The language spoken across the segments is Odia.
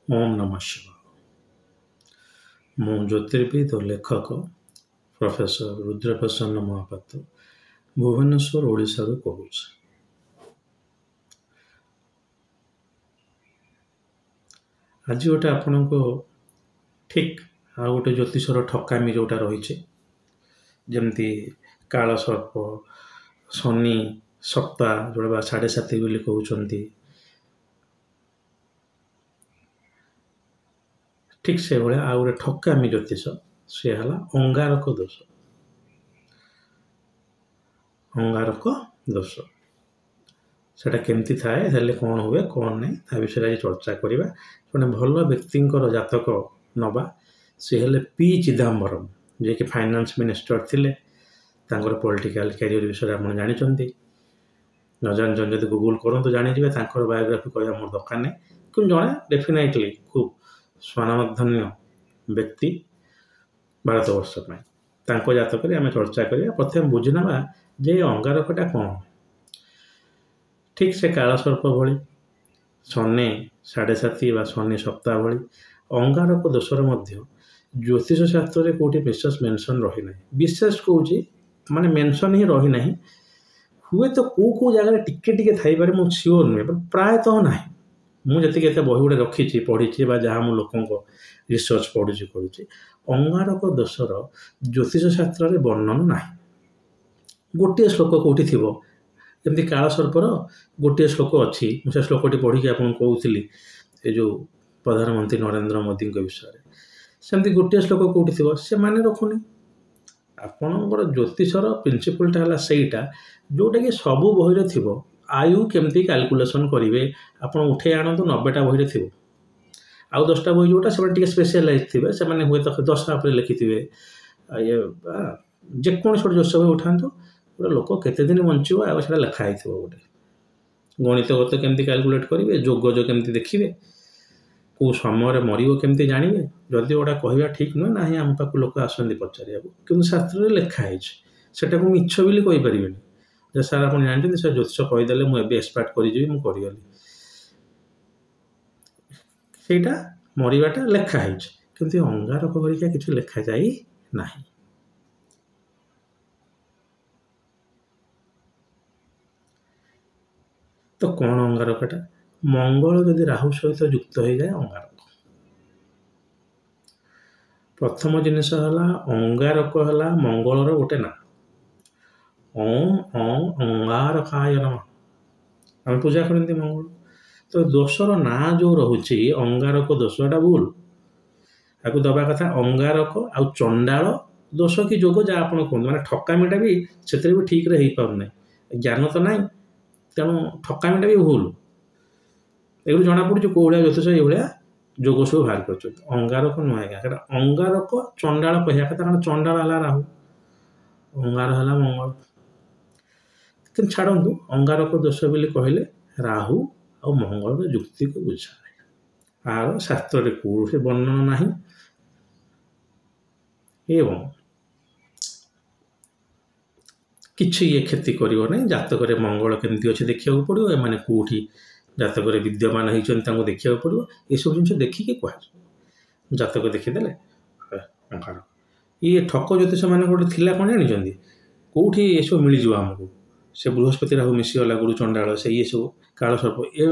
ଓମ୍ ନମଃ ଶିବାୟ। ମୁଁ ଜ୍ୟୋତିର୍ବିଦ ଓ ଲେଖକ ପ୍ରଫେସର ରୁଦ୍ରପ୍ରସନ୍ନ ମହାପାତ୍ର ଭୁବନେଶ୍ୱର ଓଡ଼ିଶାରୁ କହୁଛି। ଆଜି ଗୋଟେ ଆପଣଙ୍କୁ ଠିକ୍ ଆଉ ଗୋଟେ ଜ୍ୟୋତିଷର ଠକାମି ଯେଉଁଟା ରହିଛି, ଯେମିତି କାଳସର୍ପ, ଶନି ସପ୍ତା ଯେଉଁଟା ବା 7.5 ବୋଲି କହୁଛନ୍ତି, ଠିକ୍ ସେଭଳିଆ ଆଉ ଗୋଟେ ଠକାମି ଜ୍ୟୋତିଷ, ସେ ହେଲା ଅଙ୍ଗାରକ ଦୋଷ। ଅଙ୍ଗାରକ ଦୋଷ ସେଟା କେମିତି ଥାଏ, ହେଲେ କ'ଣ ହୁଏ କ'ଣ ନାହିଁ, ତା ବିଷୟରେ ଆଜି ଚର୍ଚ୍ଚା କରିବା। ଜଣେ ଭଲ ବ୍ୟକ୍ତିଙ୍କର ଜାତକ ନେବା, ସେ ହେଲେ ପି ଚିଦାମ୍ବରମ, ଯିଏକି ଫାଇନାନ୍ସ ମିନିଷ୍ଟର ଥିଲେ। ତାଙ୍କର ପଲିଟିକାଲ କ୍ୟାରିୟର ବିଷୟରେ ଆପଣ ଜାଣିଛନ୍ତି। ନ ଜାଣିଛନ୍ତି ଯଦି ଗୁଗୁଲ କରନ୍ତୁ, ଜାଣିଯିବେ। ତାଙ୍କର ବାୟୋଗ୍ରାଫି କହିବା ମୋର ଦରକାର ନାହିଁ, କିନ୍ତୁ ଜଣେ ଡେଫିନେଟଲି ଖୁବ୍ ସ୍ୱନାମଧନ୍ୟ ବ୍ୟକ୍ତି ଭାରତବର୍ଷ ପାଇଁ। ତାଙ୍କ ଜାତକରେ ଆମେ ଚର୍ଚ୍ଚା କରିବା। ପ୍ରଥମେ ବୁଝିନେବା ଯେ ଅଙ୍ଗାରକଟା କ'ଣ। ଠିକ୍ ସେ କାଳସର୍ପ ଭଳି, ଶନି 7.5 ବା ଶନି ସପ୍ତାହ ଭଳି ଅଙ୍ଗାରକ ଦୋଷର ମଧ୍ୟ ଜ୍ୟୋତିଷ ଶାସ୍ତ୍ରରେ କେଉଁଠି ବିଶେଷ ମେନସନ୍ ରହିନାହିଁ। ବିଶେଷ କହୁଛି ମାନେ ମେନସନ୍ ହିଁ ରହିନାହିଁ। ହୁଏତ କେଉଁ ଜାଗାରେ ଟିକେ ଟିକେ ଥାଇପାରେ, ମୁଁ ସିଓର ନୁହେଁ, ବଟ୍ ପ୍ରାୟତଃ ନାହିଁ। ମୁଁ ଯେତିକି ଏତେ ବହି ଗୁଡ଼େ ରଖିଛି, ପଢ଼ିଛି, ବା ଯାହା ମୁଁ ଲୋକଙ୍କ ରିସର୍ଚ୍ଚ ପଢ଼ୁଛି କରୁଛି, ଅଙ୍ଗାରକ ଦୋଷର ଜ୍ୟୋତିଷ ଶାସ୍ତ୍ରରେ ବର୍ଣ୍ଣନ ନାହିଁ। ଗୋଟିଏ ଶ୍ଲୋକ କେଉଁଠି ଥିବ, ଯେମିତି କାଳସର୍ପର ଗୋଟିଏ ଶ୍ଲୋକ ଅଛି। ମୁଁ ସେ ଶ୍ଲୋକଟି ପଢ଼ିକି ଆପଣଙ୍କୁ କହୁଥିଲି ଏ ଯେଉଁ ପ୍ରଧାନମନ୍ତ୍ରୀ ନରେନ୍ଦ୍ର ମୋଦିଙ୍କ ବିଷୟରେ। ସେମିତି ଗୋଟିଏ ଶ୍ଲୋକ କେଉଁଠି ଥିବ, ସେମାନେ ରଖୁନି। ଆପଣଙ୍କର ଜ୍ୟୋତିଷର ପ୍ରିନ୍ସିପଲ୍ଟା ହେଲା ସେଇଟା, ଯେଉଁଟାକି ସବୁ ବହିରେ ଥିବ। ଆୟୁ କେମିତି କାଲକୁଲେସନ୍ କରିବେ ଆପଣ ଉଠେଇ ଆଣନ୍ତୁ, 90ଟା ବହିରେ ଥିବ। ଆଉ 10ଟା ବହି ଯେଉଁଟା, ସେମାନେ ଟିକେ ସ୍ପେଶିଆଲାଇଜ୍ ଥିବେ, ସେମାନେ ହୁଏତ ଦଶଟା ଉପରେ ଲେଖିଥିବେ। ଯେକୌଣସି ଗୋଟେ ଜ୍ୟୋତିଷ ବହି ଉଠାନ୍ତୁ, ଗୋଟେ ଲୋକ କେତେ ଦିନ ବଞ୍ଚିବ, ଆଉ ସେଇଟା ଲେଖା ହେଇଥିବ। ଗୋଟେ ଗଣିତଗତ କେମିତି କାଲକୁଲେଟ୍ କରିବେ, ଯୋଗଜ କେମିତି ଦେଖିବେ, କେଉଁ ସମୟରେ ମରିବ କେମିତି ଜାଣିବେ। ଯଦି ଗୋଟା କହିବା ଠିକ୍ ନୁହେଁ, ନାହିଁ ଆମ ପାଖକୁ ଲୋକ ଆସନ୍ତି ପଚାରିବାକୁ, କିନ୍ତୁ ଶାସ୍ତ୍ରରେ ଲେଖା ହେଇଛି। ସେଟାକୁ ମିଛ ବୋଲି କହିପାରିବେନି ଯେ ସାର୍ ଆପଣ ଜାଣିଛନ୍ତି, ସେ ଜ୍ୟୋତିଷ କହିଦେଲେ ମୁଁ ଏବେ ଏକ୍ସପାର୍ଟ କରିଯିବି, ମୁଁ କରିଗଲି। ସେଇଟା ମରିବାଟା ଲେଖା ହେଇଛି, କିନ୍ତୁ ଅଙ୍ଗାରକ ଘରିକା କିଛି ଲେଖାଯାଇ ନାହିଁ। ତ କ'ଣ ଅଙ୍ଗାରକଟା? ମଙ୍ଗଳ ଯଦି ରାହୁ ସହିତ ଯୁକ୍ତ ହେଇଯାଏ ଅଙ୍ଗାରକ। ପ୍ରଥମ ଜିନିଷ ହେଲା, ଅଙ୍ଗାରକ ହେଲା ମଙ୍ଗଳର ଗୋଟେ ନାଁ। ଅଙ୍ଗାରକାୟ ନମଃ, ଆମେ ପୂଜା କରନ୍ତି ମଙ୍ଗଳ। ତ ଦୋଷର ନାଁ ଯେଉଁ ରହୁଛି ଅଙ୍ଗାରକ ଦୋଷ, ଏଟା ଭୁଲ। ତାକୁ ଦେବା କଥା ଅଙ୍ଗାରକ ଆଉ ଚଣ୍ଡାଳ ଦୋଷ କି ଯୋଗ, ଯାହା ଆପଣ କୁହନ୍ତୁ। ମାନେ ଠକାମିଟା ବି ସେଥିରେ ବି ଠିକ୍ରେ ହେଇପାରୁନାହିଁ, ଜ୍ଞାନ ତ ନାହିଁ, ତେଣୁ ଠକାମିଟା ବି ଭୁଲ। ଏଗୁলো ଜଣାପଡ଼ୁଛି କେଉଁ ଭଳିଆ ଜ୍ୟୋତିଷ ଏଇଭଳିଆ ଯୋଗ ସବୁ ବାହାର କରୁଛନ୍ତି। ଅଙ୍ଗାରକ ନୁହେଁ ଆଜ୍ଞା, ସେଟା ଅଙ୍ଗାରକ ଚଣ୍ଡାଳ କହିବା କଥା, କାରଣ ଚଣ୍ଡାଳ ହେଲା ରାହୁ, ଅଙ୍ଗାର ହେଲା ମଙ୍ଗଳ। କିନ୍ତୁ ଛାଡ଼ନ୍ତୁ, ଅଙ୍ଗାରକ ଦୋଷ ବୋଲି କହିଲେ ରାହୁ ଆଉ ମଙ୍ଗଳର ଯୁକ୍ତିକୁ ବୁଝାଏ। ଆର ଶାସ୍ତ୍ରରେ କୌଣସି ବର୍ଣ୍ଣନ ନାହିଁ। ଏବଂ କିଛି କ୍ଷତି କରିବ ନାହିଁ। ଜାତକରେ ମଙ୍ଗଳ କେମିତି ଅଛି ଦେଖିବାକୁ ପଡ଼ିବ, ଏମାନେ କେଉଁଠି ଜାତକରେ ବିଦ୍ୟମାନ ହେଇଛନ୍ତି ତାଙ୍କୁ ଦେଖିବାକୁ ପଡ଼ିବ। ଏସବୁ ଜିନିଷ ଦେଖିକି କୁହାଯିବ। ଜାତକ ଦେଖିଦେଲେ ଅଙ୍ଗାରକ। ଇଏ ଠକ ଜ୍ୟୋତିଷ ମାନଙ୍କ ଗୋଟେ ଥିଲା, କ'ଣ ଜାଣିଛନ୍ତି? କେଉଁଠି ଏସବୁ ମିଳିଯିବ ଆମକୁ, ସେ ବୃହସ୍ପତି ରାହୁ ମିଶିଗଲା, ଗୁରୁ ଚଣ୍ଡାଳ, ସେ ଇଏ ସବୁ କାଳସର୍ପ, ଏ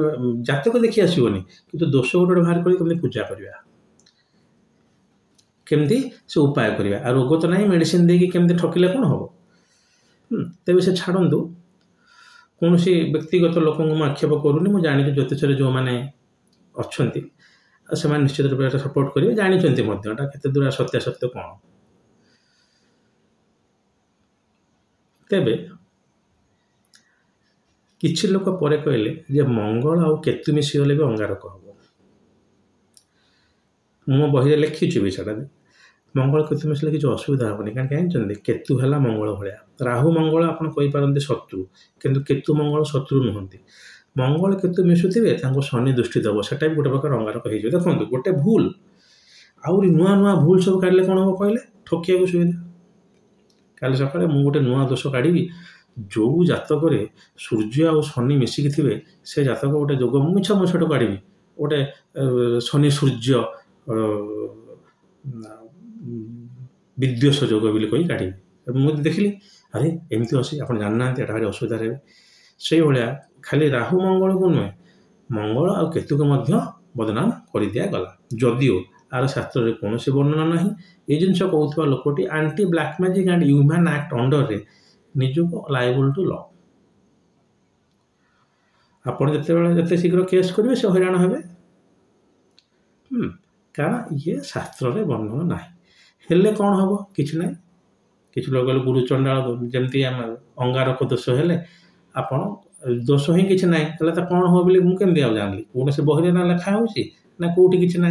ଜାତକ ଦେଖି ଆସିବନି, କିନ୍ତୁ ଦୋଷ ଗୋଟେ ବାହାର କରି କେମିତି ପୂଜା କରିବା, କେମିତି ସେ ଉପାୟ କରିବା। ଆଉ ରୋଗ ତ ନାହିଁ, ମେଡ଼ିସିନ ଦେଇକି କେମିତି ଠକିଲେ କ'ଣ ହେବ। ତେବେ ସେ ଛାଡ଼ନ୍ତୁ, କୌଣସି ବ୍ୟକ୍ତିଗତ ଲୋକଙ୍କୁ ମୁଁ ଆକ୍ଷେପ କରୁନି। ମୁଁ ଜାଣିଛି ଜ୍ୟୋତିଷରେ ଯେଉଁମାନେ ଅଛନ୍ତି, ଆଉ ସେମାନେ ନିଶ୍ଚିତ ରୂପେ ଏଟା ସପୋର୍ଟ କରିବେ, ଜାଣିଛନ୍ତି ମଧ୍ୟ ଏଟା କେତେ ଦୂର ସତ୍ୟାସତ୍ୟ କ'ଣ। ତେବେ କିଛି ଲୋକ ପରେ କହିଲେ ଯେ ମଙ୍ଗଳ ଆଉ କେତୁ ମିଶିଗଲେ ବି ଅଙ୍ଗାରକ ହେବ। ମୁଁ ବହିରେ ଲେଖିଛି ବି ସେଟା, ମଙ୍ଗଳ କେତୁ ମିଶିଲେ କିଛି ଅସୁବିଧା ହେବନି। କାରଣ ଜାଣିଛନ୍ତି, କେତୁ ହେଲା ମଙ୍ଗଳ ଭଳିଆ। ରାହୁ ମଙ୍ଗଳ ଆପଣ କହିପାରନ୍ତି ଶତ୍ରୁ, କିନ୍ତୁ କେତୁ ମଙ୍ଗଳ ଶତ୍ରୁ ନୁହନ୍ତି। ମଙ୍ଗଳ କେତୁ ମିଶୁଥିବେ, ତାଙ୍କୁ ଶନି ଦୃଷ୍ଟି ଦେବ, ସେଟା ବି ଗୋଟେ ପ୍ରକାର ଅଙ୍ଗାରକ ହେଇଯିବ। ଦେଖନ୍ତୁ, ଗୋଟେ ଭୁଲ ଆହୁରି ନୂଆ ନୂଆ ଭୁଲ ସବୁ କାଢ଼ିଲେ କ'ଣ ହେବ କହିଲେ, ଠକିବାକୁ ସୁବିଧା। କାଲି ସକାଳେ ମୁଁ ଗୋଟେ ନୂଆ ଦୋଷ କାଢ଼ିବି, ଯେଉଁ ଜାତକରେ ସୂର୍ଯ୍ୟ ଆଉ ଶନି ମିଶିକି ଥିବେ, ସେ ଜାତକ ଗୋଟେ ଯୋଗ, ମୁଁ ମିଛ ସେଠୁ କାଢ଼ିବି, गोटे शनि सूर्य विद्वेष जोग बोली कही काढ़ी मुझे देखिली अरे एमती अच्छी आप जानना एटा भारी असुविधा रहे से भाया खाली राहु मंगल को नुहे मंगल आ केतु को बदनाम कर दिया गला जदिओ आर शास्त्र में कौन वर्णना ना ये जिन कहूँ लोकटी anti black magic and human act under रे निजुक लायबल टू लॉ आपड़ जिते शीघ्र केस करेंगे से हैरान हे कारण ये शास्त्र में वर्णना ना हेले कौन हम कि ना किसी लोग गुरुचंडाल जमती अंगारक दोष हेले आपण दोष ही किसी ना कौन हम बोली मुझे जानली कौन से बही ना लिखा हो कौटी कि ना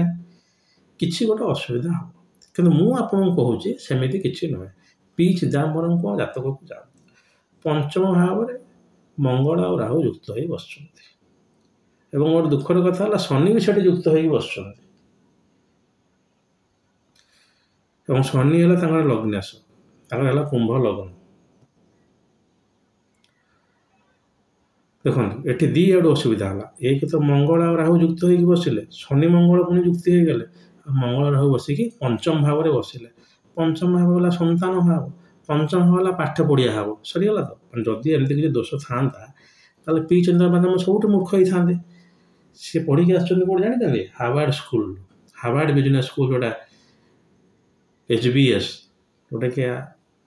कि गोटे असुविधा हम कि मुझे कहूँ सेमती किसी नुहे पी चिदम्बरम को जातक को जाओ पंचम भाव में मंगल और राहु युक्त हो बस गोटे दुखर कथा है शनि भी से युक्त हो बस शनि है लग्नाश कुंभ लग्न देखो ये दी आड़ असुविधा है एक तो मंगल और राहु युक्त हो बसिले शनि मंगल पुणी युक्त हो गले मंगल राहु बसिकी पंचम भाव में बसिले पंचम भाव है संतान भाव पंचम भाव है पाठ पढ़िया भाव सरीगला तो जदि एमती किसी दोष था पी चंद्रबादम सब मूर्ख ही था सी पढ़ी आसो जानी Harvard school Harvard business school जोटा HBS गोटे क्या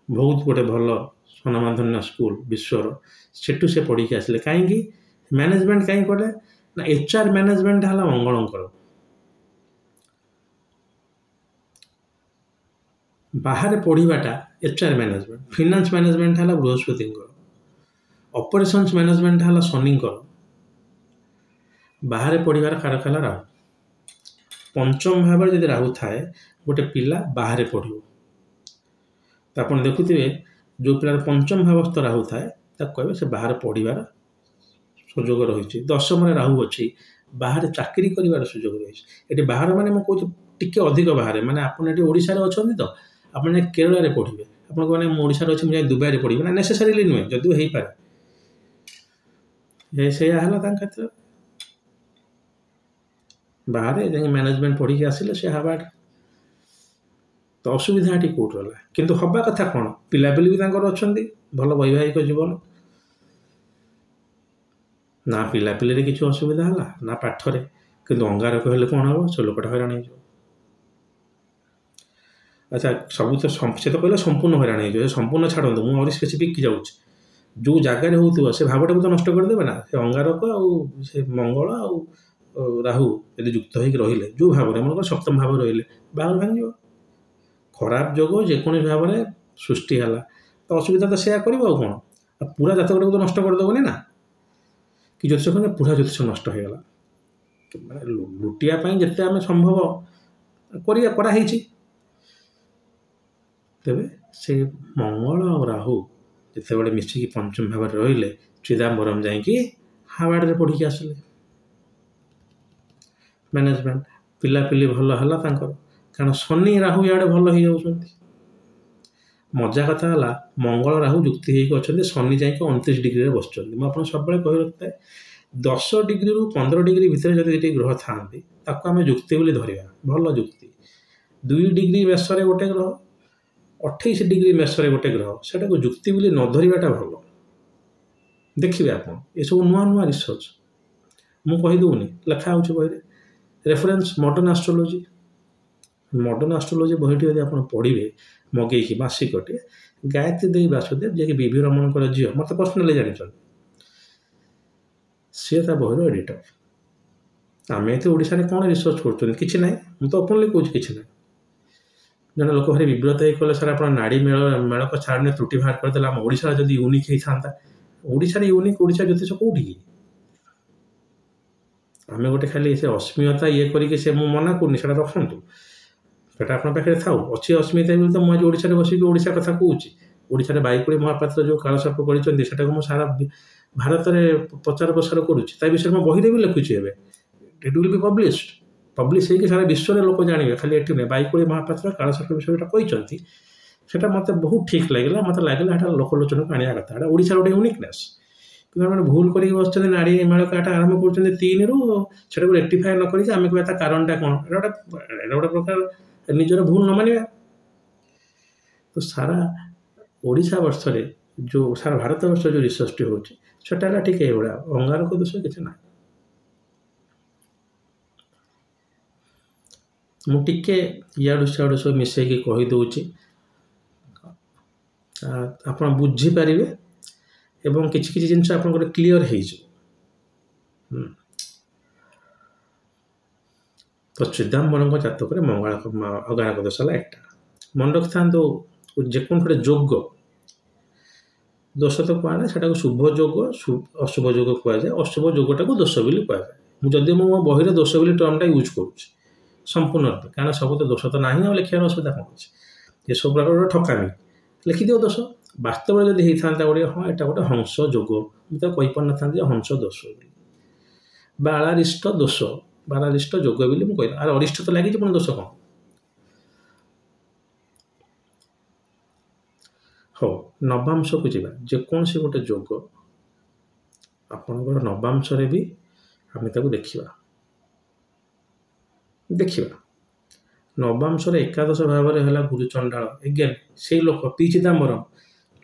बहुत गोटे भल स्वनामधन्य स्कूल विश्वर सेठू से पढ़ी आसिले कहीं मैनेजमेंट कहीं कले ना HR मैनेजमेंट है मंगलंकर बाहर पढ़ाटा HR मैनेजमेंट फाइनेंस मैनेजमेंट है बृहस्पति ऑपरेशंस मैनेजमेंट है शनिंकर बाहर पढ़ार कारक है राहु पंचम भाव में जब राहु थाए गोटे पिला बाहर पढ़ो तो आप देखुए जो पिलार पंचम भावस्थ राहु थाए कहे से बाहर पढ़ार सुजोग रही दशम राहु अच्छी बाहर चाकरी कर सुजोग रही ये बाहर माने मुझे टी अधिक बाहर माने आपड़ ओडिशा अच्छा तो आप केरल पढ़े आप ओडिशा अच्छे मुझे दुबई पढ़ी ना नेसेसरीली नुहे जदिव हो पारे से क्षेत्र बाहर जाए मैनेजमेंट पढ़ी आसिले से हार्वर्ड तो असुविधा कौट रहा किंतु हवा कथा कौन पिलापिली भी अच्छा भल वैवाहिक जीवन ना पिलापिली किसी असुविधा है ना पाठरे किंतु अंगारक हेल्ले कौन हम से लोकटा हैरान हो अच्छा सब तो से तो कहले संपूर्ण हैरान हो संपूर्ण छाड़ू मुझे स्पेसिफिक जाऊँ जो जगार हो से भावटा को तो नष्ट करदे ना से अंगारक आ मंगल आ राहु यदि युक्त हो रही जो भाव में सप्तम भाव रही बाहर भांग खराब जोग जेकोसी भाव में सृष्टि है तो असुविधा तो सैया कर कौन पूरा जातक तो नष्ट करदेवनी ना कि ज्योतिष कहते पूरा ज्योतिष नष्ट हो गला मैंने लुटियापाई जिते आम संभव कराई तेरे से मंगल और राहु जिते बड़े मिसिकी पंचम भाव में रही चिदम्बरम जाकि हार्वर्ड में पढ़ी आसिले मैनेजमेंट पिलापिली भल है कारण शनि राहु इे भल हो जाती मजा कथा है मंगल राहु युक्ति होती शनि जाकि 29 डिग्री बस मुझे सब कही रखता है 10 डिग्री रु 15 डिग्री भितर जब ग्रह था आम युक्ति बोली धरवा भल युक्ति 2 डिग्री मेषरे गोटे ग्रह 28 डिग्री मेषरे गोटे ग्रह से युक्ति बोली न धरवाटा भल देखिए आप ये सब नुआ नुआ रिसर्च मुझे कहीदूनी लिखा हो बही रेफरेंस मॉडर्न एस्ट्रोलॉजी बहीटी यदि आप पढ़े मगेकी मासिकटे गायत्री देवी वासुदेव जी बीवी रमण झील मत पर्सनाली जानी सी बहर एडिटर आम ये ओडिशा कौन रिसर्च कर ना मुझे ओपनली कहूँ कि ना जन लोक भारी विव्रत हो सर आप नाड़ी मेलक छाड़ने त्रुटि बाहर करदे आम ओडिशा जब यूनिक होता ओडिशा यूनिक ओडिशा ज्योतिष कौटी आम गोटे खाली से अस्मिता ये करके से मना करनी से रखु सेटा आप पाखे था अच्छी अस्मिता बोली तो मुझे ओडिशा बसिक ओडिशा कथा कहूँ ओडिशा बाईकुड़ी महापात्र जो कालसर्प कर सारा भारत में प्रचार प्रसार करुँचा विषय मैं बही भी लिखुची इट विल बी पब्लिश होगी सारा विश्व में लोक जानवे खाली ये बाईकुड़ी महापात्र कालसर्प विषय कहते सेटा मत बहुत ठीक लगे मत लगे लोकलोचन को आने कथा ओडिशा गोटे यूनिकनेस ମାନେ ଭୁଲ କରିକି ବସୁଛନ୍ତି, ନାଡ଼ି ମେଳ କାଟ ଆରମ୍ଭ କରୁଛନ୍ତି 3ରୁ, ସେଟାକୁ ରେକ୍ଟିଫାଏ ନ କରିକି ଆମେ କହିବା ତା କାରଣଟା କ'ଣ, ଏଇଟା ଗୋଟେ ପ୍ରକାର ନିଜର ଭୁଲ ନ ମାନିବା। ତ ସାରା ଓଡ଼ିଶା ବର୍ଷରେ ଯେଉଁ ସାରା ଭାରତ ବର୍ଷରେ ଯେଉଁ ରିସର୍ଚ୍ଚଟି ହେଉଛି ସେଟା ହେଲା ଠିକ୍ ଏଇଭଳିଆ, ଅଙ୍ଗାରକ ଦୋଷ କିଛି ନାହିଁ। ମୁଁ ଟିକେ ଇଆଡ଼ୁ ସିଆଡ଼ୁ ସବୁ ମିଶାଇକି କହିଦେଉଛି, ଆପଣ ବୁଝିପାରିବେ ଏବଂ କିଛି କିଛି ଜିନିଷ ଆପଣଙ୍କର କ୍ଲିଅର ହେଇଯିବ। ତ ଚିଦାମ୍ବରଙ୍କ ଜାତକରେ ଅଙ୍ଗାରକ ଦୋଷ ହେଲା ଏଟା। ମନେ ରଖିଥାନ୍ତୁ, ଯେକୌଣସି ଗୋଟେ ଯୋଗ ଦୋଷ ତ କୁହାଯାଏ, ସେଟାକୁ ଶୁଭ ଯୋଗ ଅଶୁଭ ଯୋଗ କୁହାଯାଏ, ଅଶୁଭ ଯୋଗଟାକୁ ଦୋଷ ବୋଲି କୁହାଯାଏ। ଯଦି ମୁଁ ମୋ ବହିରେ ଦୋଷ ବୋଲି ଟର୍ମଟା ୟୁଜ୍ କରୁଛି ସମ୍ପୂର୍ଣ୍ଣ ରୂପେ, କାରଣ ସବୁ ତ ଦୋଷ ତ ନାହିଁ, ଆଉ ଲେଖିବାର ଅସୁବିଧା କ'ଣ ଅଛି। ଏସବୁ ପ୍ରକାର ଗୋଟେ ଠକାମି, ଲେଖିଦିଅ ଦୋଷ। ବାସ୍ତବରେ ଯଦି ହେଇଥାନ୍ତା ଗୋଟେ ହଁ ଏଟା ଗୋଟେ ହଂସ ଯୋଗ, ମୁଁ ତ କହିପାରିନଥାନ୍ତି ଯେ ହଂସ ଦୋଷ ବୋଲି, ବାଳାରିଷ୍ଟ ଦୋଷ, ବାଳାରିଷ୍ଟ ଯୋଗ ବୋଲି ମୁଁ କହିଲି। ଆଉ ଅରିଷ୍ଟ ତ ଲାଗିଛି, ପୁଣି ଦୋଷ କ'ଣ? ହଉ, ନବାଂଶକୁ ଯିବା। ଯେକୌଣସି ଗୋଟେ ଯୋଗ ଆପଣଙ୍କର ନବାଂଶରେ ବି ଆମେ ତାକୁ ଦେଖିବା। ନବାଂଶରେ ଏକାଦଶ ଭାବରେ ହେଲା ଗୁରୁଚଣ୍ଡାଳ। ଏଗେନ୍ ସେଇ ଲୋକ ପି ଚିଦାମ୍ବରମ,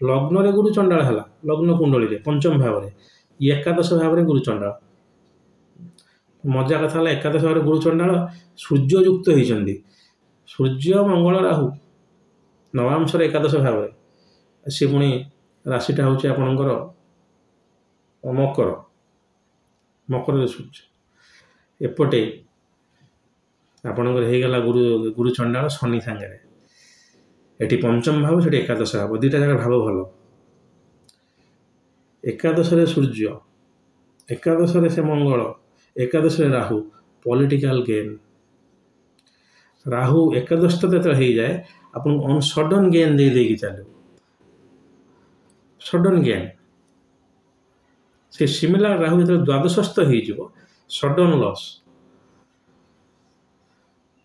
ଲଗ୍ନରେ ଗୁରୁଚଣ୍ଡାଳ ହେଲା, ଲଗ୍ନ କୁଣ୍ଡଳୀରେ ପଞ୍ଚମ ଭାବରେ, ଏକାଦଶ ଭାବରେ ଗୁରୁଚଣ୍ଡାଳ। ମଜା କଥା ହେଲା, ଏକାଦଶ ଭାବରେ ଗୁରୁଚଣ୍ଡାଳ, ସୂର୍ଯ୍ୟ ଯୁକ୍ତ ହେଇଛନ୍ତି, ସୂର୍ଯ୍ୟ ମଙ୍ଗଳ ରାହୁ ନବାଂଶରେ ଏକାଦଶ ଭାବରେ। ସେ ପୁଣି ରାଶିଟା ହେଉଛି ଆପଣଙ୍କର ମକରରେ ସୂର୍ଯ୍ୟ। ଏପଟେ ଆପଣଙ୍କର ହେଇଗଲା ଗୁରୁଚଣ୍ଡାଳ ଶନି ସାଙ୍ଗରେ, ଏଠି ପଞ୍ଚମ ଭାବ, ସେଠି ଏକାଦଶ ଭାବ, ଦୁଇଟା ଜାଗାରେ ଭାବ ଭଲ। ଏକାଦଶରେ ସୂର୍ଯ୍ୟ, ଏକାଦଶରେ ସେ ମଙ୍ଗଳ, ଏକାଦଶରେ ରାହୁ, ପଲିଟିକାଲ ଗେନ୍। ରାହୁ ଏକାଦଶ ତ ଯେତେବେଳେ ହେଇଯାଏ ଆପଣଙ୍କୁ ସଡନ୍ ଗେନ୍ ଦେଇକି ଚାଲିବ, ସଡନ୍ ଗେନ୍। ସେ ସିମିଲାର ରାହୁ ଯେତେବେଳେ ଦ୍ୱାଦଶସ୍ଥ ହେଇଯିବ, ସଡନ୍ ଲସ୍।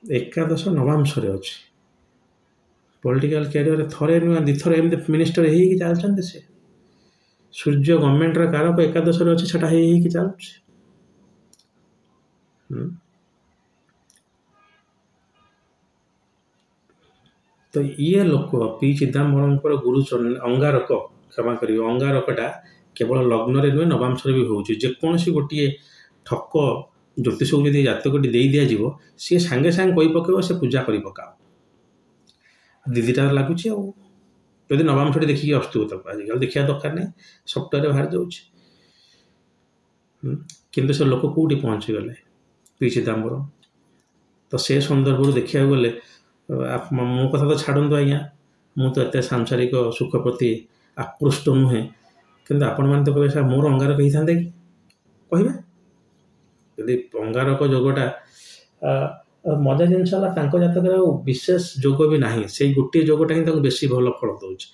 ଏକାଦଶ ନବାଂଶରେ ଅଛି, ପଲିଟିକାଲ କ୍ୟାରିୟରରେ ଥରେ ନୁହେଁ ଦିଥର ଏମିତି ମିନିଷ୍ଟର ହେଇକି ଚାଲିଛନ୍ତି। ସେ ସୂର୍ଯ୍ୟ ଗଭର୍ଣ୍ଣମେଣ୍ଟର କାରକ ଏକାଦଶରେ ଅଛି, ସେଟା ହେଇକି ଚାଲୁଛି। ତ ଇଏ ଲୋକ ପି ଚିଦାମ୍ବରମଙ୍କର ଅଙ୍ଗାରକ, କ୍ଷମା କରିବେ, ଅଙ୍ଗାରକଟା କେବଳ ଲଗ୍ନରେ ନୁହେଁ ନବାଂଶରେ ବି ହେଉଛି। ଯେକୌଣସି ଗୋଟିଏ ଠକ ଜ୍ୟୋତିଷକୁ ଯଦି ଜାତକଟି ଦେଇ ଦିଆଯିବ, ସିଏ ସାଙ୍ଗେ ସାଙ୍ଗେ କହି ପକାଇବ, ସେ ପୂଜା କରି ପକାଅ। ଦିଦିଟା ଲାଗୁଛି ଆଉ, ଯଦି ନବାଂଶଟି ଦେଖିକି ଆସୁଥିବ ତାକୁ, ଆଜିକାଲି ଦେଖିବା ଦରକାର ନାହିଁ, ସଫ୍ଟୱେରରେ ବାହାରି ଯାଉଛି। କିନ୍ତୁ ସେ ଲୋକ କେଉଁଠି ପହଞ୍ଚିଗଲେ, ପି ଚିଦାମ୍ବରମ। ତ ସେ ସନ୍ଦର୍ଭରୁ ଦେଖିବାକୁ ଗଲେ, ମୋ କଥା ତ ଛାଡ଼ନ୍ତୁ ଆଜ୍ଞା, ମୁଁ ତ ଏତେ ସାଂସାରିକ ସୁଖ ପ୍ରତି ଆକୃଷ୍ଟ ନୁହେଁ, କିନ୍ତୁ ଆପଣମାନେ ତ କହିବେ ସାର୍ ମୋର ଅଙ୍ଗାରକ ହେଇଥାନ୍ତେ କି, କହିବେ। ଯଦି ଅଙ୍ଗାରକ ଯୋଗଟା ମଜା ଜିନିଷ ହେଲା, ତାଙ୍କ ଜାତକରେ ଆଉ ବିଶେଷ ଯୋଗ ବି ନାହିଁ, ସେଇ ଗୋଟିଏ ଯୋଗଟା ହିଁ ତାଙ୍କୁ ବେଶୀ ଭଲ ଫଳ ଦେଉଛି,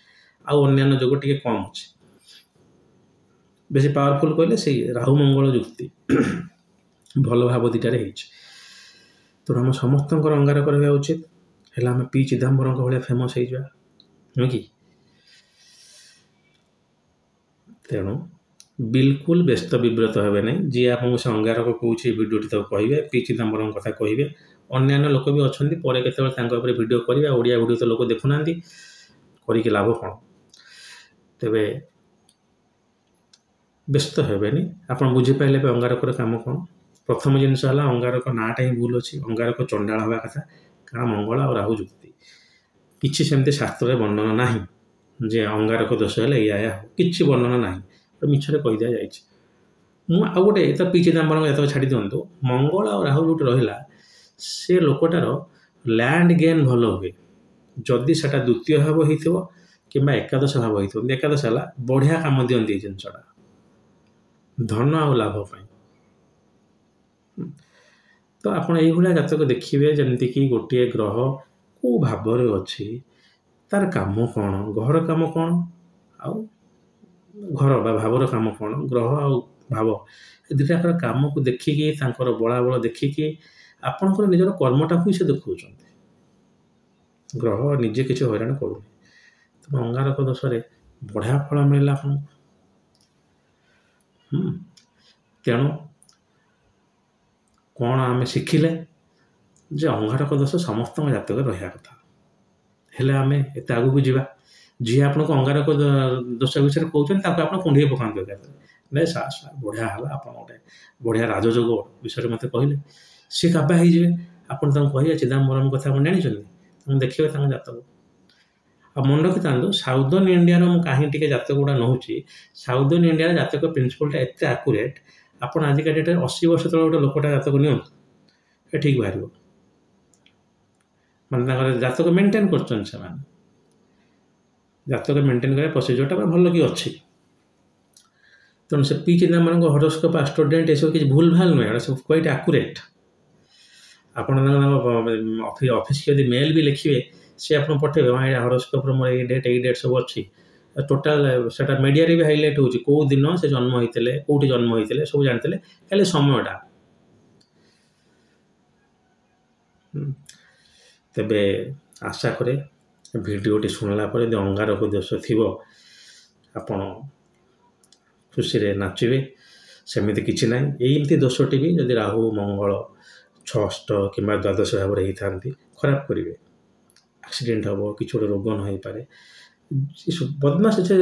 ଆଉ ଅନ୍ୟାନ୍ୟ ଯୋଗ ଟିକେ କମ୍ ଅଛି। ବେଶୀ ପାୱାରଫୁଲ୍ କହିଲେ ସେଇ ରାହୁ ମଙ୍ଗଳ ଯୁକ୍ତି ଭଲ ଭାବ ଦିଟାରେ ହେଇଛି। ତେଣୁ ଆମ ସମସ୍ତଙ୍କର ଅଙ୍ଗାରକ ରହିବା ଉଚିତ, ହେଲେ ଆମେ ପି ଚିଦାମ୍ବରଙ୍କ ଭଳିଆ ଫେମସ୍ ହେଇଯିବା, ନୁହେଁ କି? ତେଣୁ ବିଲକୁଲ ବ୍ୟସ୍ତ ବିବ୍ରତ ହେବେ ନାହିଁ। ଯିଏ ଆପଣଙ୍କୁ ସେ ଅଙ୍ଗାରକ କହୁଛି ଭିଡ଼ିଓଟି ତାକୁ କହିବେ, ପି ଚିଦାମ୍ବରଙ୍କ କଥା କହିବେ। ଅନ୍ୟାନ୍ୟ ଲୋକ ବି ଅଛନ୍ତି, ପରେ କେତେବେଳେ ତାଙ୍କ ଉପରେ ଭିଡ଼ିଓ କରିବା, ଓଡ଼ିଆ ଭିଡ଼ିଓ ତ ଲୋକ ଦେଖୁନାହାନ୍ତି, କରିକି ଲାଭ କ'ଣ? ତେବେ ବ୍ୟସ୍ତ ହେବେନି, ଆପଣ ବୁଝିପାରିଲେ ଏବେ ଅଙ୍ଗାରକର କାମ କ'ଣ। ପ୍ରଥମ ଜିନିଷ ହେଲା, ଅଙ୍ଗାରକ ନାଁଟା ହିଁ ଭୁଲ ଅଛି, ଅଙ୍ଗାରକ ଚଣ୍ଡାଳ ହେବା କଥା, କାରଣ ମଙ୍ଗଳ ଆଉ ରାହୁ ଯୁକ୍ତି। କିଛି ସେମିତି ଶାସ୍ତ୍ରରେ ବର୍ଣ୍ଣନା ନାହିଁ ଯେ ଅଙ୍ଗାରକ ଦୋଷ ହେଲେ ଏଇଆ କିଛି ବର୍ଣ୍ଣନା ନାହିଁ, ମିଛରେ କହିଦିଆଯାଇଛି। ମୁଁ ଆଉ ଗୋଟେ ତ ପି ଚିଦାମ୍ବରଙ୍କ ଜାତକ ଛାଡ଼ି ଦିଅନ୍ତୁ, ମଙ୍ଗଳ ଆଉ ରାହୁ ଯୋଉଠି ରହିଲା, ସେ ଲୋକଟାର ଲ୍ୟାଣ୍ଡ ଗେନ୍ ଭଲ ହୁଏ, ଯଦି ସେଟା ଦ୍ୱିତୀୟ ଭାବ ହେଇଥିବ କିମ୍ବା ଏକାଦଶ ଭାବ ହେଇଥିବ। ଏକାଦଶ ହେଲା ବଢ଼ିଆ କାମ ଦିଅନ୍ତି ଏଇ ଜିନିଷଟା, ଧନ ଆଉ ଲାଭ ପାଇଁ। ତ ଆପଣ ଏଇଭଳିଆ ଜାତକ ଦେଖିବେ, ଯେମିତିକି ଗୋଟିଏ ଗ୍ରହ କେଉଁ ଭାବରେ ଅଛି, ତାର କାମ କ'ଣ, ଘର କାମ କ'ଣ, ଆଉ ଘର ବା ଭାବର କାମ କ'ଣ, ଗ୍ରହ ଆଉ ଭାବ ଏ ଦୁଇଟାଙ୍କର କାମକୁ ଦେଖିକି, ତାଙ୍କର ବଳାବଳ ଦେଖିକି ଆପଣଙ୍କର ନିଜର କର୍ମଟାକୁ ସେ ଦେଖାଉଛନ୍ତି। ଗ୍ରହ ନିଜେ କିଛି ହଇରାଣ କରୁନି। ତେଣୁ ଅଙ୍ଗାରକ ଦୋଷରେ ବଢ଼ିଆ ଫଳ ମିଳିଲା ଆପଣଙ୍କୁ। ତେଣୁ କ'ଣ ଆମେ ଶିଖିଲେ ଯେ ଅଙ୍ଗାରକ ଦୋଷ ସମସ୍ତଙ୍କ ଜାତକରେ ରହିବା କଥା। ହେଲେ ଆମେ ଏତେ ଆଗକୁ ଯିବା, ଯିଏ ଆପଣଙ୍କୁ ଅଙ୍ଗାରକ ଦୋଷ ବିଷୟରେ କହୁଛନ୍ତି ତାକୁ ଆପଣ କୁଣ୍ଢେଇ ପକାନ୍ତୁ ଏକାଥରେ। ନାଇଁ ସାର୍ ବଢ଼ିଆ ହେଲା, ଆପଣ ଗୋଟେ ବଢ଼ିଆ ରାଜଯୋଗ ବିଷୟରେ ମୋତେ କହିଲେ। ସିଏ କାବା ହେଇଯିବେ। ଆପଣ ତାଙ୍କୁ କହିବେ ଚିଦାମ୍ବରମ କଥା ଆପଣ ଜାଣିଛନ୍ତି, ତାଙ୍କୁ ଦେଖିବେ ତାଙ୍କ ଜାତକ। ଆଉ ମନେ ରଖିଥାନ୍ତୁ, ସାଉଦର୍ନ ଇଣ୍ଡିଆର ମୁଁ କାହିଁ ଟିକେ ଜାତକ ଗୁଡ଼ା ନେଉଛି, ସାଉଦର୍ନ ଇଣ୍ଡିଆର ଜାତକ ପ୍ରିନ୍ସିପଲ୍ଟା ଏତେ ଆକୁରେଟ୍। ଆପଣ ଆଜିକା ଡେଟ୍ରେ 80 ବର୍ଷ ତଳେ ଗୋଟେ ଲୋକଟା ଜାତକ ନିଅନ୍ତୁ, ଏ ଠିକ୍ ବାହାରିବ। ମାନେ ତାଙ୍କର ଜାତକ ମେଣ୍ଟେନ୍ କରୁଛନ୍ତି, ସେମାନେ ଜାତକ ମେଣ୍ଟେନ୍ କରିବା ପ୍ରୋସିଜରଟା ଭଲ କି ଅଛି। ତେଣୁ ସେ ପି ଚିଦାମ୍ବରମଙ୍କ ହରୋସ୍କୋପ ଆଷ୍ଟ୍ରୋଡେଣ୍ଟ ଏସବୁ କିଛି ଭୁଲ ଭାଲ ନୁହେଁ, ଏଗୁଡ଼ା ସବୁ କ୍ୱାଇଟ୍ ଆକୁରେଟ୍। ଆପଣ ତାଙ୍କ ଅଫିସ୍ ଯଦି ମେଲ୍ ବି ଲେଖିବେ, ସେ ଆପଣ ପଠାଇବେ ହଁ ଏଇଟା ହରୋସ୍କୋପ୍ର ମୋର ଏଇ ଡେଟ୍ ସବୁ ଅଛି। ଟୋଟାଲ୍ ସେଟା ମିଡ଼ିଆରେ ବି ହାଇଲାଇଟ୍ ହେଉଛି, କେଉଁ ଦିନ ସେ ଜନ୍ମ ହେଇଥିଲେ, କେଉଁଠି ଜନ୍ମ ହେଇଥିଲେ ସବୁ ଜାଣିଥିଲେ, ଖାଲି ସମୟଟା। ତେବେ ଆଶା କରେ ଭିଡ଼ିଓଟି ଶୁଣିଲା ପରେ ଯଦି ଅଙ୍ଗାରକ ଦୋଷ ଥିବ ଆପଣ ଖୁସିରେ ନାଚିବେ, ସେମିତି କିଛି ନାହିଁ। ଏମିତି ଦୋଷଟି ବି ଯଦି ରାହୁ ମଙ୍ଗଳ ଷଷ୍ଠ କିମ୍ବା ଦ୍ୱାଦଶ ଭାବରେ ହେଇଥାନ୍ତି ଖରାପ କରିବେ, ଆକ୍ସିଡେଣ୍ଟ ହେବ, କିଛି ଗୋଟେ ରୋଗ ନ ହେଇପାରେ। ବଦମାସ ସେ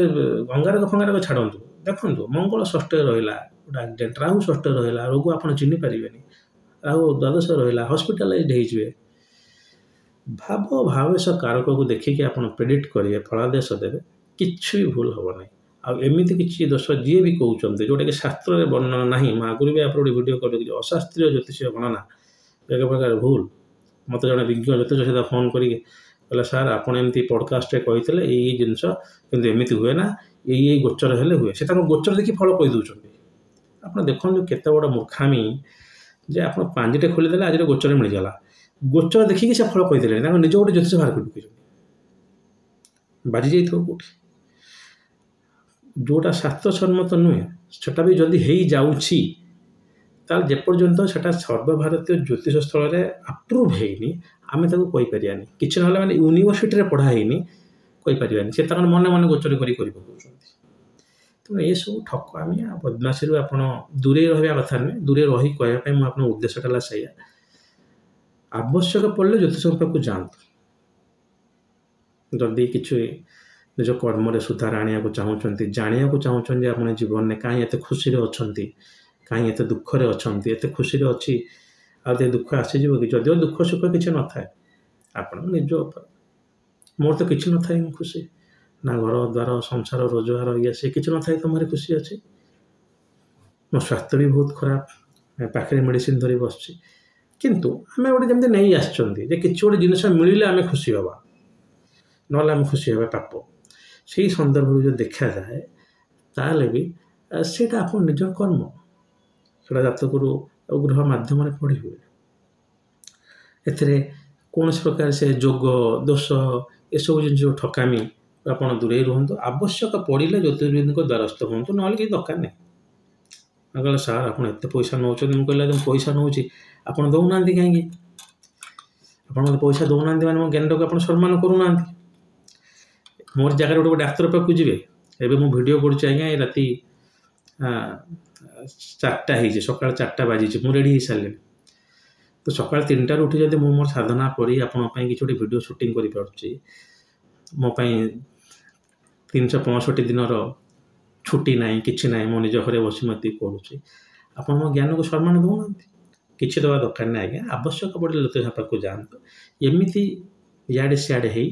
ଅଙ୍ଗାରକ ଫଙ୍ଗାରକ ଛାଡ଼ନ୍ତୁ, ଦେଖନ୍ତୁ ମଙ୍ଗଳ ଷଷ୍ଠରେ ରହିଲା ଗୋଟେ ଆକ୍ସିଡେଣ୍ଟ, ରାହୁ ଷଷ୍ଠରେ ରହିଲା ରୋଗ ଆପଣ ଚିହ୍ନି ପାରିବେନି, ରାହୁ ଦ୍ୱାଦଶ ରହିଲା ହସ୍ପିଟାଲାଇଜ୍ ହେଇଯିବେ। ଭାବେଶ କାରକକୁ ଦେଖିକି ଆପଣ ପ୍ରେଡିକ୍ଟ କରିବେ, ଫଳାଦେଶ ଦେବେ, କିଛି ବି ଭୁଲ ହେବ ନାହିଁ। ଆଉ ଏମିତି କିଛି ଦୋଷ ଯିଏ ବି କହୁଛନ୍ତି ଯେଉଁଟାକି ଶାସ୍ତ୍ରରେ ବର୍ଣ୍ଣନା ନାହିଁ, ମୁଁ ଆଗରୁ ବି ଆପଣ ଗୋଟେ ଭିଡ଼ିଓ କରିକି ଅଶାସ୍ତ୍ରୀୟ ଜ୍ୟୋତିଷୀୟ ଗଣନା ଏକ ପ୍ରକାର ଭୁଲ। ମୋତେ ଜଣେ ବିଜ୍ଞ ଜ୍ୟୋତିଷ ସହିତ ଫୋନ୍ କରିକି କହିଲେ ସାର୍ ଆପଣ ଏମିତି ପଡ଼କାଷ୍ଟରେ କହିଥିଲେ ଏଇ ଜିନିଷ, କିନ୍ତୁ ଏମିତି ହୁଏ ନା, ଏଇ ଗୋଚର ହେଲେ ହୁଏ। ସେ ତାଙ୍କ ଗୋଚର ଦେଖି ଫଳ କହିଦେଉଛନ୍ତି। ଆପଣ ଦେଖନ୍ତୁ କେତେ ବଡ଼ ମୂର୍ଖାମୀ ଯେ ଆପଣ ପାଞ୍ଜିଟେ ଖୋଲିଦେଲେ ଆଜିର ଗୋଚର ମିଳିଗଲା, ଗୋଚର ଦେଖିକି ସେ ଫଳ କହିଦେଲେଣି, ତାଙ୍କ ନିଜ ଗୋଟେ ଜ୍ୟୋତିଷ ବାହାର କରି ପକାଇଛନ୍ତି। ବାଜି ଯାଇଥିବ କେଉଁଠି, ଯେଉଁଟା ଶାସ୍ତ୍ରସମ୍ମତ ନୁହେଁ ସେଟା ବି ଯଦି ହେଇଯାଉଛି ତାହେଲେ ଯେପର୍ଯ୍ୟନ୍ତ ସେଟା ସର୍ବଭାରତୀୟ ଜ୍ୟୋତିଷ ସ୍ଥଳରେ ଆପ୍ରୁଭ୍ ହେଇନି ଆମେ ତାକୁ କହିପାରିବାନି। କିଛି ନହେଲେ ମାନେ ୟୁନିଭର୍ସିଟିରେ ପଢ଼ା ହେଇନି କହିପାରିବାନି, ସେ ତାଙ୍କର ମନେ ମନେ ଗୋଚର କରି ପକାଉଛନ୍ତି। ତେଣୁ ଏସବୁ ଠକାମି ଆଉ ବଦମାସିରୁ ଆପଣ ଦୂରେଇ ରହିବା କଥା ନୁହେଁ, ଦୂରେଇ ରହି କହିବା ପାଇଁ ମୁଁ ଆପଣଙ୍କ ଉଦ୍ଦେଶ୍ୟଟା ହେଲା ସେଇଆ। ଆବଶ୍ୟକ ପଡ଼ିଲେ ଜ୍ୟୋତିଷ ପାଖକୁ ଯାଆନ୍ତୁ। ଯଦି କିଛି ନିଜ କର୍ମରେ ସୁଧାର ଆଣିବାକୁ ଚାହୁଁଛନ୍ତି, ଜାଣିବାକୁ ଚାହୁଁଛନ୍ତି ଆପଣ ଜୀବନରେ କାହିଁ ଏତେ ଖୁସିରେ ଅଛନ୍ତି, କାହିଁ ଏତେ ଦୁଃଖରେ ଅଛନ୍ତି, ଏତେ ଖୁସିରେ ଅଛି ଆଉ ଯଦି ଦୁଃଖ ଆସିଯିବ କି, ଯଦିଓ ଦୁଃଖ ସୁଖ କିଛି ନଥାଏ ଆପଣଙ୍କ ନିଜ ଉପରେ, ମୋର ତ କିଛି ନଥାଏ ମୁଁ ଖୁସି, ନା ଘର ଦ୍ୱାର ସଂସାର ରୋଜଗାର ଇଏ ସେ କିଛି ନଥାଏ ତୁମର ଖୁସି ଅଛି, ମୋ ସ୍ୱାସ୍ଥ୍ୟ ବି ବହୁତ ଖରାପ, ପାଖରେ ମେଡ଼ିସିନ ଧରି ବସିଛି, କିନ୍ତୁ ଆମେ ଗୋଟେ ଯେମିତି ନେଇ ଆସିଛନ୍ତି ଯେ କିଛି ଗୋଟେ ଜିନିଷ ମିଳିଲେ ଆମେ ଖୁସି ହେବା, ନହେଲେ ଆମେ ଖୁସି ହେବା ପାପ। ସେଇ ସନ୍ଦର୍ଭରୁ ଯଦି ଦେଖାଯାଏ ତାହେଲେ ବି ସେଇଟା ଆପଣ ନିଜର କର୍ମ, ସେଇଟା ଜାତକରୁ ଗ୍ରହ ମାଧ୍ୟମରେ ପଢ଼ି ହୁଏ। ଏଥିରେ କୌଣସି ପ୍ରକାର ସେ ଯୋଗ ଦୋଷ ଏସବୁ ଜିନିଷ ଠକାମି ଆପଣ ଦୂରେଇ ରୁହନ୍ତୁ। ଆବଶ୍ୟକ ପଡ଼ିଲେ ଜ୍ୟୋତିର୍ବିଦଙ୍କ ଦ୍ୱାରସ୍ଥ ହୁଅନ୍ତୁ, ନହେଲେ କିଛି ଦରକାର ନାହିଁ। କହିଲେ ସାର୍ ଆପଣ ଏତେ ପଇସା ନେଉଛନ୍ତି, ମୁଁ କହିଲେ ମୁଁ ପଇସା ନେଉଛି ଆପଣ ଦେଉନାହାନ୍ତି କାହିଁକି, ଆପଣ ମୋତେ ପଇସା ଦେଉନାହାନ୍ତି ମାନେ ମୋ ଜ୍ଞାନଟାକୁ ଆପଣ ସମ୍ମାନ କରୁନାହାନ୍ତି। ମୋର ଜାଗାରେ ଗୋଟେ ଡାକ୍ତର ପାଖକୁ ଯିବେ, ଏବେ ମୁଁ ଭିଡ଼ିଓ କରୁଛି ଆଜ୍ଞା ଏ ରାତି 4ଟା ହେଇଛି, ସକାଳ 4ଟା ବାଜିଛି, ମୁଁ ରେଡ଼ି ହେଇସାରିଲିଣି। ତ ସକାଳ 3ଟାରୁ ଉଠି ଯଦି ମୁଁ ମୋର ସାଧନା କରି ଆପଣଙ୍କ ପାଇଁ କିଛି ଗୋଟେ ଭିଡ଼ିଓ ସୁଟିଂ କରିପାରୁଛି, ମୋ ପାଇଁ 365 ଦିନର ଛୁଟି ନାହିଁ, କିଛି ନାହିଁ, ମୋ ନିଜ ଘରେ ବସି ମୁଁ ଏତିକି କରୁଛି, ଆପଣ ମୋ ଜ୍ଞାନକୁ ସମ୍ମାନ ଦେଉନାହାନ୍ତି। କିଛି ଦେବା ଦରକାର ନାହିଁ ଆଜ୍ଞା, ଆବଶ୍ୟକ ପଡ଼ିଲେ ଜ୍ୟୋତିଷ ପାଖକୁ ଯାଆନ୍ତୁ। ଏମିତି ଇଆଡ଼େ ସିଆଡ଼େ ହେଇ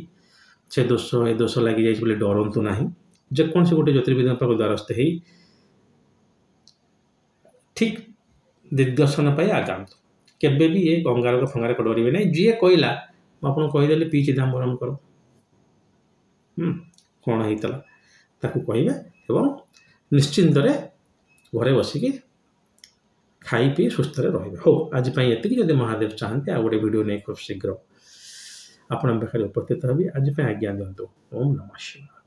ସେ ଦୋଷ ଏ ଦୋଷ ଲାଗିଯାଇଛି ବୋଲି ଡରନ୍ତୁ ନାହିଁ। ଯେକୌଣସି ଗୋଟେ ଜ୍ୟୋତିର୍ବିଦଙ୍କ ପାଖକୁ ଦ୍ୱାରସ୍ଥ ହେଇ ଠିକ୍ ଦିଗ୍ଦର୍ଶନ ପାଇ ଆଗାନ୍ତୁ। କେବେ ବି ଏ ଅଙ୍ଗାରକ ଫଙ୍ଗାରକ ଡରିବେ ନାହିଁ। ଯିଏ କହିଲା ମୁଁ ଆପଣଙ୍କୁ କହିଦେଲି ପି ଚିଦାମ୍ବରମଙ୍କର କ'ଣ ହେଇଥିଲା ତାକୁ କହିବେ ଏବଂ ନିଶ୍ଚିନ୍ତରେ ଘରେ ବସିକି ଖାଇ ପିଇ ସୁସ୍ଥରେ ରହିବେ। ହଉ ଆଜି ପାଇଁ ଏତିକି। ଯଦି ମହାଦେବ ଚାହାନ୍ତି ଆଉ ଗୋଟେ ଭିଡ଼ିଓ ନେଇ ଖୁବ୍ ଶୀଘ୍ର ଆପଣଙ୍କ ପାଖରେ ଉପସ୍ଥିତ ହେବି। ଆଜି ପାଇଁ ଆଜ୍ଞା ଦିଅନ୍ତୁ। ଓମ୍ ନମଃ ଶିବାୟ।